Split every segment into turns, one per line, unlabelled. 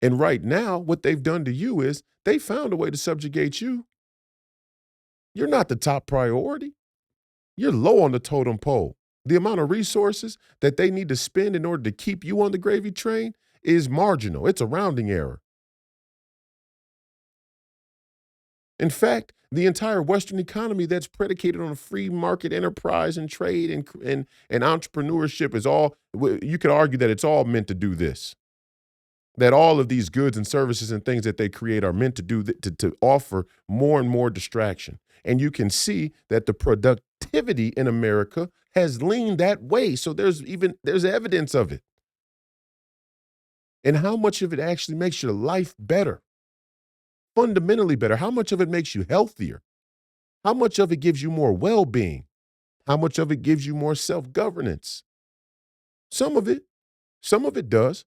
And right now, what they've done to you is they found a way to subjugate you. You're not the top priority. You're low on the totem pole. The amount of resources that they need to spend in order to keep you on the gravy train is marginal. It's a rounding error. In fact, the entire Western economy that's predicated on free market enterprise and trade and entrepreneurship is all, you could argue that it's all meant to do this. That all of these goods and services and things that they create are meant to do to offer more and more distraction. And you can see that the productivity in America has leaned that way. So there's evidence of it. And how much of it actually makes your life better, fundamentally better? How much of it makes you healthier? How much of it gives you more well-being? How much of it gives you more self-governance? Some of it does.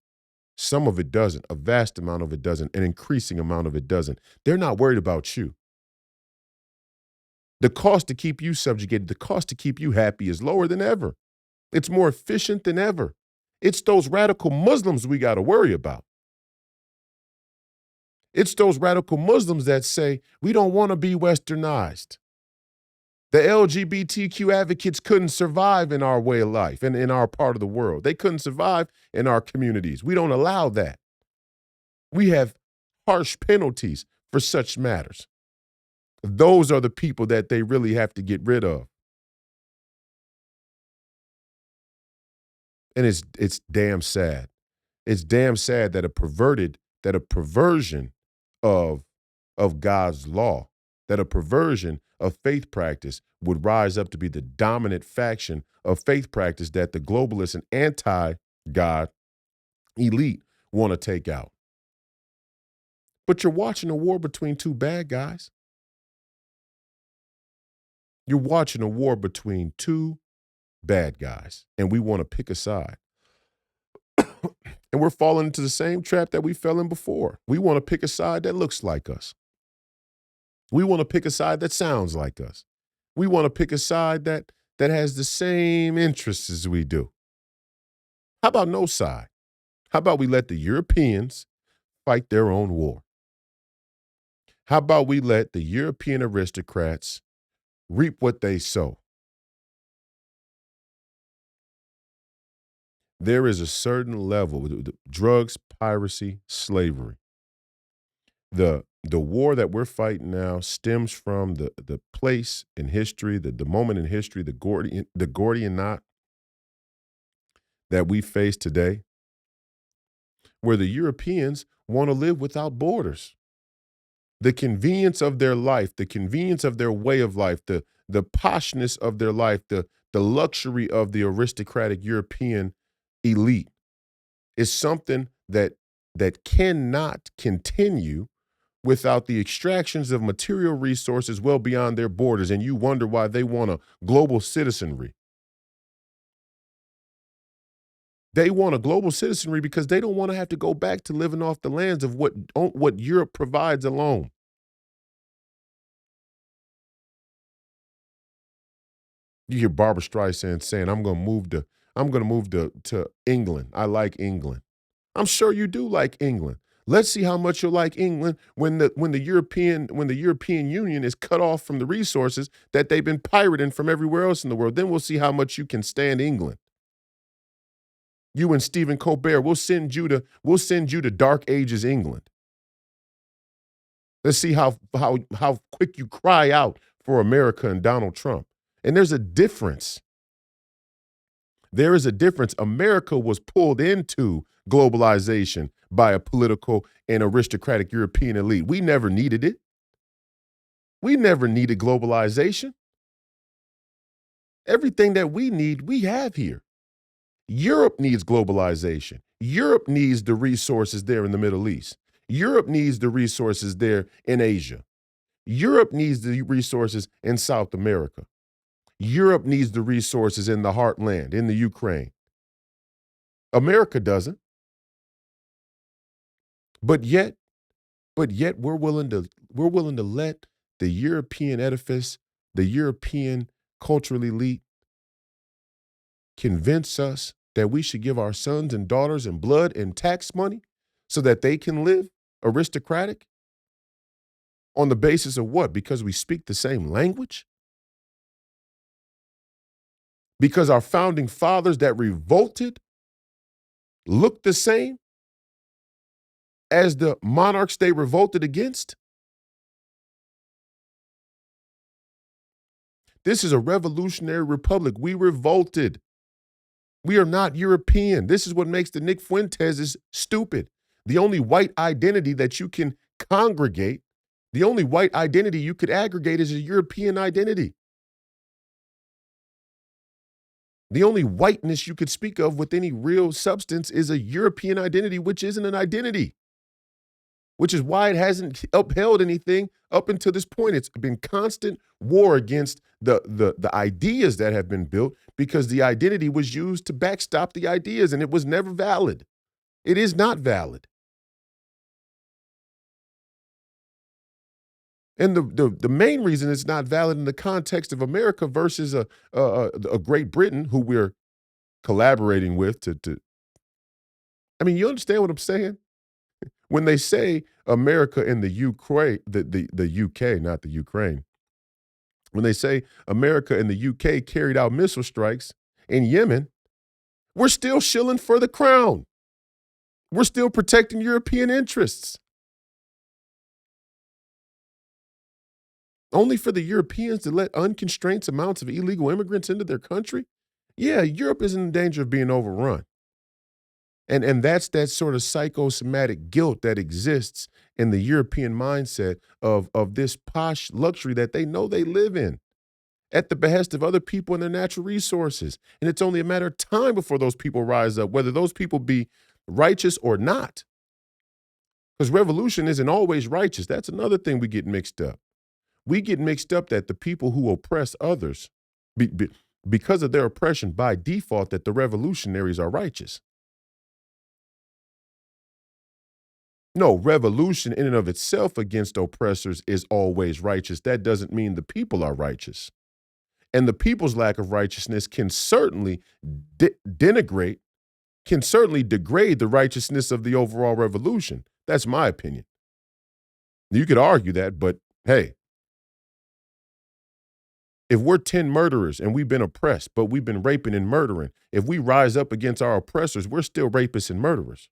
Some of it doesn't. A vast amount of it doesn't. An increasing amount of it doesn't. They're not worried about you. The cost to keep you subjugated, the cost to keep you happy is lower than ever. It's more efficient than ever. It's those radical Muslims we got to worry about. It's those radical Muslims that say, we don't want to be westernized. The LGBTQ advocates couldn't survive in our way of life and in our part of the world. They couldn't survive in our communities. We don't allow that. We have harsh penalties for such matters. Those are the people that they really have to get rid of. And it's damn sad. It's damn sad that a perversion of God's law, that a perversion of faith practice would rise up to be the dominant faction of faith practice that the globalists and anti-God elite want to take out. But you're watching a war between two bad guys. You're watching a war between two bad guys, and we want to pick a side. And we're falling into the same trap that we fell in before. We want to pick a side that looks like us. We want to pick a side that sounds like us. We want to pick a side that has the same interests as we do. How about no side? How about we let the Europeans fight their own war? How about we let the European aristocrats reap what they sow? There is a certain level, drugs, piracy, slavery. The war that we're fighting now stems from the place in history, the moment in history, the Gordian knot that we face today, where the Europeans want to live without borders. The convenience of their life, the convenience of their way of life, the poshness of their life, the luxury of the aristocratic European elite is something that cannot continue without the extractions of material resources well beyond their borders. And you wonder why they want a global citizenry. They want a global citizenry because they don't want to have to go back to living off the lands of what Europe provides alone. You hear Barbara Streisand saying, I'm going to move to England. I like England. I'm sure you do like England. Let's see how much you'll like England when the European Union is cut off from the resources that they've been pirating from everywhere else in the world. Then we'll see how much you can stand England. You and Stephen Colbert, we'll send you to Dark Ages England. Let's see how quick you cry out for America and Donald Trump. And there's a difference. There is a difference. America was pulled into globalization by a political and aristocratic European elite. We never needed it. We never needed globalization. Everything that we need, we have here. Europe needs globalization. Europe needs the resources there in the Middle East. Europe needs the resources there in Asia. Europe needs the resources in South America. Europe needs the resources in the heartland, in the Ukraine. America doesn't. But yet we're willing to let the European edifice, the European cultural elite convince us that we should give our sons and daughters and blood and tax money so that they can live aristocratic? On the basis of what? Because we speak the same language? Because our founding fathers that revolted looked the same as the monarchs they revolted against? This is a revolutionary republic. We revolted. We are not European. This is what makes the Nick Fuentes stupid. The only white identity that you can congregate, the only white identity you could aggregate is a European identity. The only whiteness you could speak of with any real substance is a European identity, which isn't an identity, which is why it hasn't upheld anything up until this point. It's been constant war against the ideas that have been built because the identity was used to backstop the ideas, and it was never valid. It is not valid. And the main reason it's not valid in the context of America versus a Great Britain, who we're collaborating with to I mean, you understand what I'm saying? When they say America and the Ukraine, the UK, not the Ukraine, when they say America and the UK carried out missile strikes in Yemen, we're still shilling for the crown. We're still protecting European interests. Only for the Europeans to let unconstrained amounts of illegal immigrants into their country? Yeah, Europe is in danger of being overrun. And that's that sort of psychosomatic guilt that exists in the European mindset of this posh luxury that they know they live in at the behest of other people and their natural resources. And it's only a matter of time before those people rise up, whether those people be righteous or not. Because revolution isn't always righteous. That's another thing we get mixed up. We get mixed up that the people who oppress others, because of their oppression by default, that the revolutionaries are righteous. No, revolution in and of itself against oppressors is always righteous. That doesn't mean the people are righteous. And the people's lack of righteousness can certainly denigrate, can certainly degrade the righteousness of the overall revolution. That's my opinion. You could argue that, but hey, if we're 10 murderers and we've been oppressed, but we've been raping and murdering, if we rise up against our oppressors, we're still rapists and murderers.